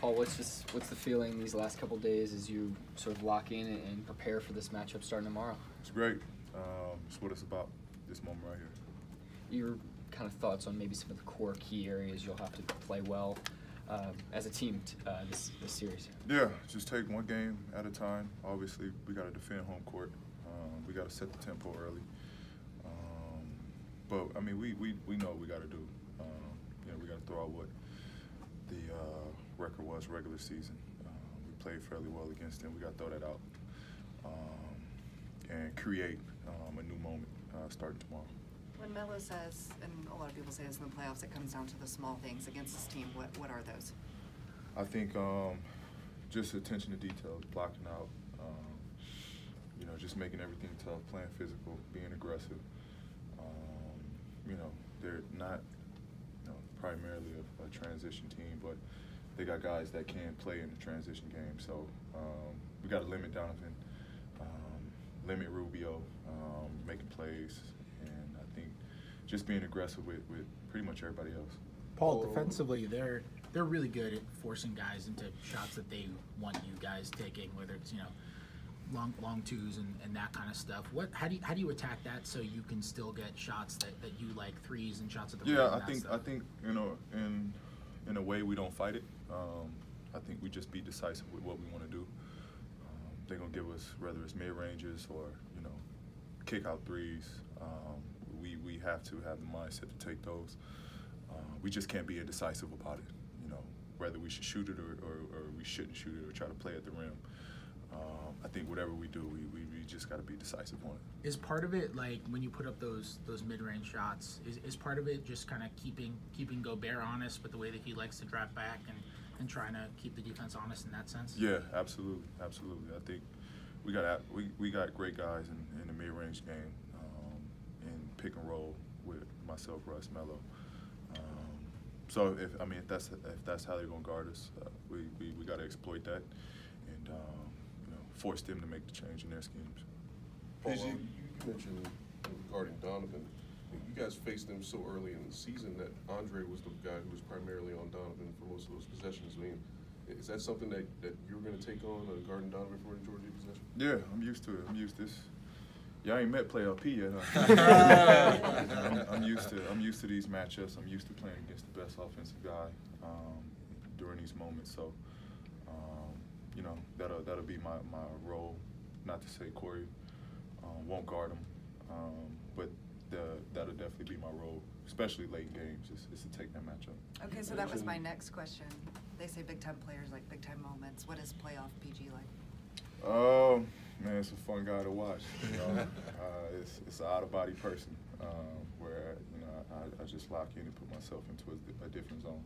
Paul, what's the feeling these last couple days as you sort of lock in and prepare for this matchup starting tomorrow? It's great. It's what it's about, this moment right here. Your kind of thoughts on maybe some of the core key areas you'll have to play well as a team this series? Yeah, just take one game at a time. Obviously, we got to defend home court. We got to set the tempo early. But I mean, we know what we got to do. You know, we got to throw out what the record was regular season. We played fairly well against them. We got to throw that out and create a new moment starting tomorrow. When Melo says, and a lot of people say this in the playoffs, it comes down to the small things against this team. What are those? I think just attention to detail, blocking out, you know, just making everything tough, playing physical, being aggressive. You know, they're not, you know, primarily a transition team, but they got guys that can play in the transition game. So we got to limit Donovan, limit Rubio, making plays, and I think just being aggressive with pretty much everybody else. Paul, defensively, they're really good at forcing guys into shots that they want you guys taking, whether it's, you know, long twos and that kind of stuff. How do you attack that so you can still get shots that you like, threes and shots at the rim? Yeah, I think you know, in a way we don't fight it. I think we just be decisive with what we want to do. They're gonna give us, whether it's mid ranges or, you know, kick out threes. We have to have the mindset to take those. We just can't be indecisive about it. You know, whether we should shoot it or we shouldn't shoot it or try to play at the rim. I think whatever we do, we just got to be decisive on it. Is part of it, like, when you put up those mid-range shots, is part of it just kind of keeping Gobert honest with the way that he likes to drive back and trying to keep the defense honest in that sense? Yeah, absolutely. I think we got great guys in the mid-range game, in pick and roll with myself, Russ, Melo. So if that's how they're gonna guard us, we got to exploit that and you know, force them to make the change in their schemes. PG, you mentioned regarding Donovan, you guys faced him so early in the season that Andre was the guy who was primarily on Donovan for most of those possessions. I mean, is that something that you're going to take on, guarding Donovan for a Georgia possession? Yeah, I'm used to it. I'm used to this. Y'all ain't met Playoff P yet, huh? I'm used to these matchups. I'm used to playing against the best offensive guy during these moments. So, you know, that'll be my role. Not to say Corey won't guard him, but that'll definitely be my role, especially late games, is to take that matchup. Okay, so that was my next question. They say big-time players like big-time moments. What is playoff PG like? Man, it's a fun guy to watch. You know, it's an out-of-body person where, you know, I just lock in and put myself into a different zone.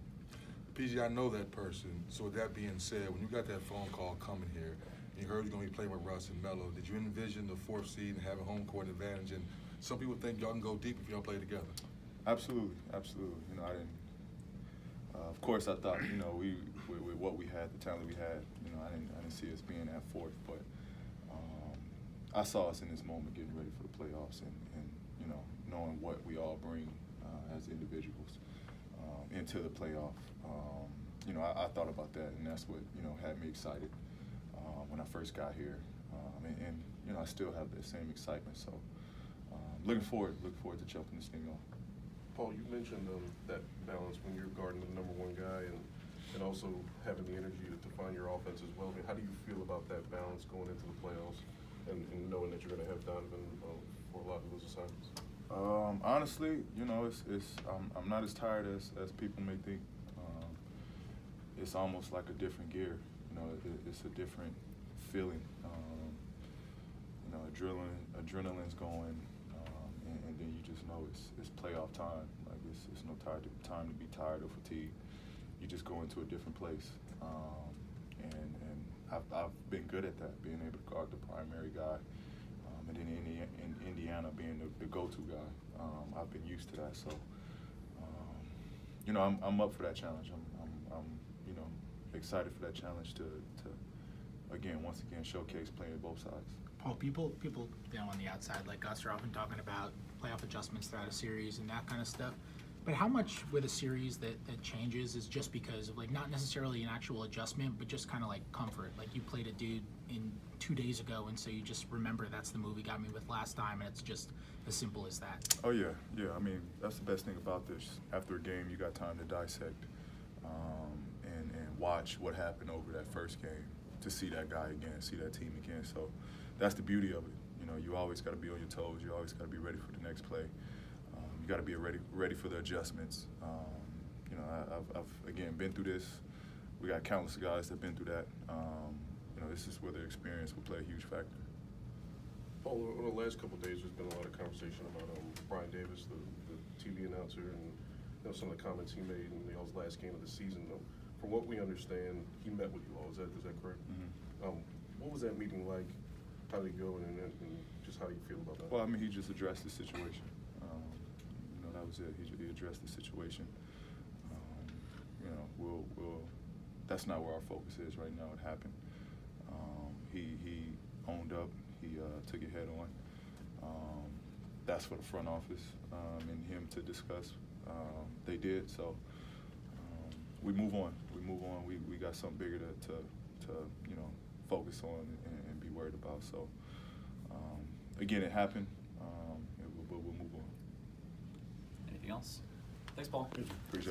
PG, I know that person. So with that being said, when you got that phone call coming here, you heard you're going to be playing with Russ and Melo, did you envision the fourth seed and having home court advantage? And some people think y'all can go deep if you don't play together. Absolutely. You know, I didn't. Of course, I thought, you know, with what we had, the talent we had, you know, I didn't see us being at fourth, but I saw us in this moment getting ready for the playoffs and you know, knowing what we all bring as individuals into the playoff. You know, I thought about that, and that's what, you know, had me excited when I first got here, and you know, I still have that same excitement. So looking forward to choking this thing off. Paul, you mentioned that balance when you're guarding the #1 guy and also having the energy to find your offense as well. I mean, how do you feel about that balance going into the playoffs and knowing that you're going to have Donovan for a lot of those assignments? Honestly, you know, I'm not as tired as people may think. It's almost like a different gear. You know, it's a different feeling. You know, adrenaline's going, and then you just know it's playoff time. Like it's no time to be tired or fatigued. You just go into a different place, and I've been good at that, being able to guard the primary guy, and then in Indiana being the go-to guy. I've been used to that, so you know, I'm up for that challenge. I'm you know, excited for that challenge to once again showcase playing both sides. Paul, people you know, on the outside like us are often talking about playoff adjustments throughout a series and that kind of stuff. But how much with a series that changes is just because of, like, not necessarily an actual adjustment, but just kind of like comfort. Like, you played a dude in 2 days ago, and so you just remember that's the move he got me with last time, and it's just as simple as that. Oh yeah, yeah. I mean, that's the best thing about this. After a game, you got time to dissect and watch what happened over that first game, to see that guy again, see that team again. So that's the beauty of it. You know, you always got to be on your toes. You always got to be ready for the next play. You got to be ready for the adjustments. You know, I've again been through this. We got countless guys that've been through that. You know, this is where the experience will play a huge factor. Paul, over the last couple of days, there's been a lot of conversation about Brian Davis, the TV announcer, and some of the comments he made in y'all's last game of the season. From what we understand, he met with you all. Is that correct? Mm-hmm. What was that meeting like? How did it go, and just how do you feel about that? Well, I mean, he just addressed the situation. You know, that was it. He addressed the situation. You know, we'll. That's not where our focus is right now. It happened. He owned up. He took it head on. That's for the front office and him to discuss. They did so. We move on. We move on. We got something bigger to you know, focus on and be worried about. So again, it happened. But we'll move on. Anything else? Thanks, Paul. Appreciate it.